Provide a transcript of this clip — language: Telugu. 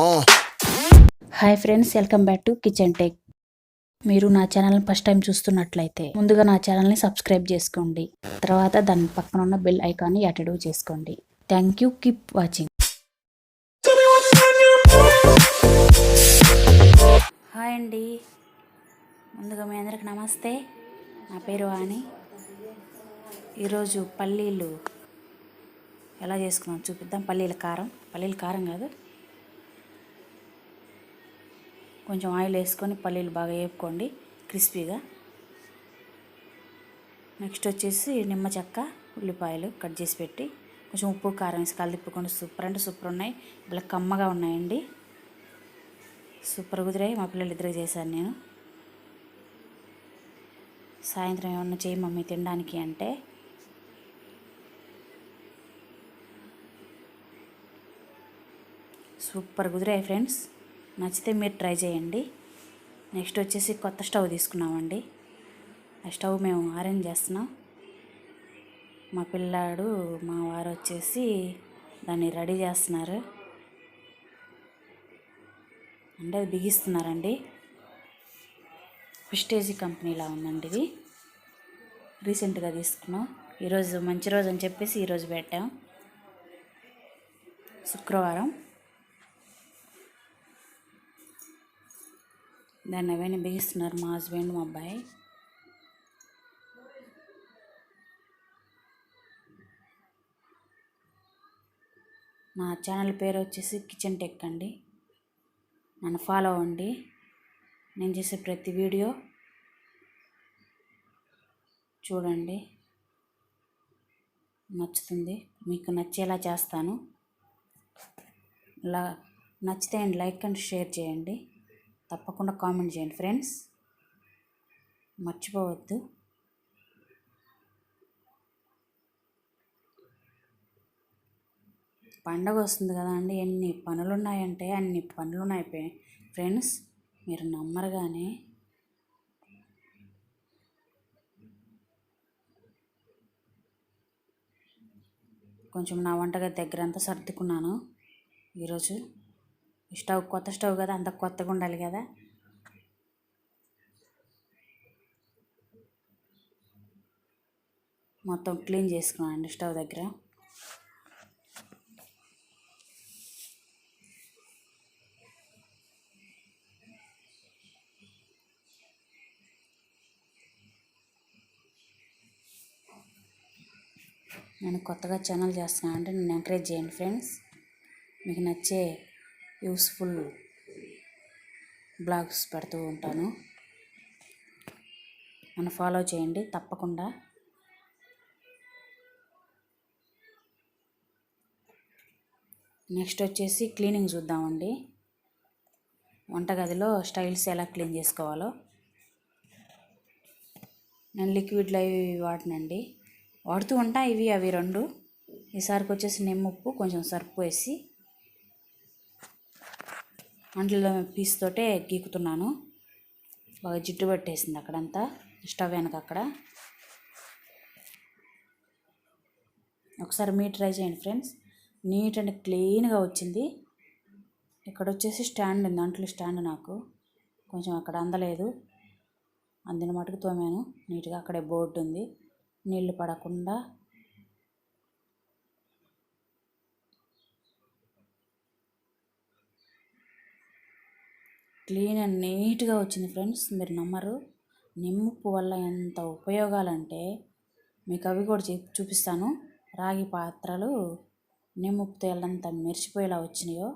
Hi friends, welcome back to kitchen tech. మీరు నా ఛానల్ని ఫస్ట్ టైం చూస్తున్నట్లయితే ముందుగా నా ఛానల్ని సబ్స్క్రైబ్ చేసుకోండి. తర్వాత దాని పక్కన ఉన్న బెల్ ఐకాన్ని యాక్టివేట్ చేసుకోండి. Thank you. Keep watching. Hi అండి, ముందుగా మీ అందరికి నమస్తే. నా పేరు వాణి. ఈరోజు పల్లీలు ఎలా చేసుకున్నాం చూపిద్దాం. పల్లీల కారం కాదు, కొంచెం ఆయిల్ వేసుకొని పల్లీలు బాగా వేపుకోండి క్రిస్పీగా. నెక్స్ట్ వచ్చేసి నిమ్మ చెక్క, ఉల్లిపాయలు కట్ చేసి పెట్టి కొంచెం ఉప్పు కారం వేసి కలిదిప్పుకొని సూపర్ అంటే సూపర్ ఉన్నాయి. ఇలా కమ్మగా ఉన్నాయండి, సూపర్ కుదిరాయి. మా పిల్లలు ఇద్దరు చేశాను నేను. సాయంత్రం ఏమన్నా చేయి మమ్మీ తినడానికి అంటే సూపర్ కుదిరాయి ఫ్రెండ్స్. నచ్చితే మీరు ట్రై చేయండి. నెక్స్ట్ వచ్చేసి కొత్త స్టవ్ తీసుకున్నామండి. ఆ స్టవ్ మేము అరేంజ్ చేస్తున్నాం. మా పిల్లాడు మా వారు వచ్చేసి దాన్ని రెడీ చేస్తున్నారు, అంటే అది బిగిస్తున్నారండి. ప్రెస్టీజ్ కంపెనీలా ఉందండి ఇది. రీసెంట్గా తీసుకున్నాం. ఈరోజు మంచి రోజు అని చెప్పేసి ఈరోజు పెట్టాం, శుక్రవారం. దాన్ని అవన్నీ బిగిస్తున్నారు మా హస్బెండ్, మా అబ్బాయి. నా ఛానల్ పేరు వచ్చేసి కిచెన్ టెక్ అండి. నన్ను ఫాలో అవ్వండి. నేను చేసే ప్రతి వీడియో చూడండి, నచ్చుతుంది. మీకు నచ్చేలా చేస్తాను. నచ్చితే అండ్ లైక్ అండ్ షేర్ చేయండి. తప్పకుండా కామెంట్ చేయండి ఫ్రెండ్స్, మర్చిపోవద్దు. పండగ వస్తుంది కదా అండి, ఎన్ని పనులు ఉన్నాయంటే అన్ని పనులు ఉన్నాయి ఫ్రెండ్స్. మీరు నమ్మరు కానీ కొంచెం నా వంటగది దగ్గర అంతా సర్దుకున్నాను ఈరోజు. స్టవ్ కొత్త స్టవ్ కదా, అంత కొత్తగా ఉండాలి కదా. మొత్తం క్లీన్ చేసుకున్నాను అండి స్టవ్ దగ్గర. నేను కొత్తగా ఛానల్ చేస్తున్నాను అంటే నన్ను ఎంకరేజ్ చేయండి ఫ్రెండ్స్. మీకు నచ్చే యూస్ఫుల్ బ్లాగ్స్ పెడుతూ ఉంటాను, నన్ను ఫాలో చేయండి తప్పకుండా. నెక్స్ట్ వచ్చేసి క్లీనింగ్ చూద్దామండి. వంటగదిలో స్టైల్స్ ఎలా క్లీన్ చేసుకోవాలో. నేను లిక్విడ్లు అవి వాడినండి, వాడుతూ ఉంటా ఇవి అవి రెండు. ఈసారికి వచ్చేసి నిమ్మప్పు కొంచెం సర్పు వేసి అంట్లో పీస్తోటే గీకుతున్నాను. బాగా జిడ్డు పట్టేసింది అక్కడంతా, స్టవ్ వెనక అక్కడ. ఒకసారి మీరు ట్రై చేయండి ఫ్రెండ్స్. నీట్ అండ్ క్లీన్గా వచ్చింది. ఇక్కడ వచ్చేసి స్టాండ్ ఉంది, అంట్లో స్టాండ్ నాకు కొంచెం అక్కడ అందలేదు, అందిన మటుకు తోమాను నీట్గా. అక్కడే బోర్డు ఉంది, నీళ్లు పడకుండా. క్లీన్ అండ్ నీట్గా వచ్చింది ఫ్రెండ్స్. మీరు నమ్మరు, నిమ్మప్పు వల్ల ఎంత ఉపయోగాలంటే మీకు అవి కూడా చూపిస్తాను. రాగి పాత్రలు నిమ్మప్పుతో ఎంత మెరిసిపోయేలా వచ్చినాయో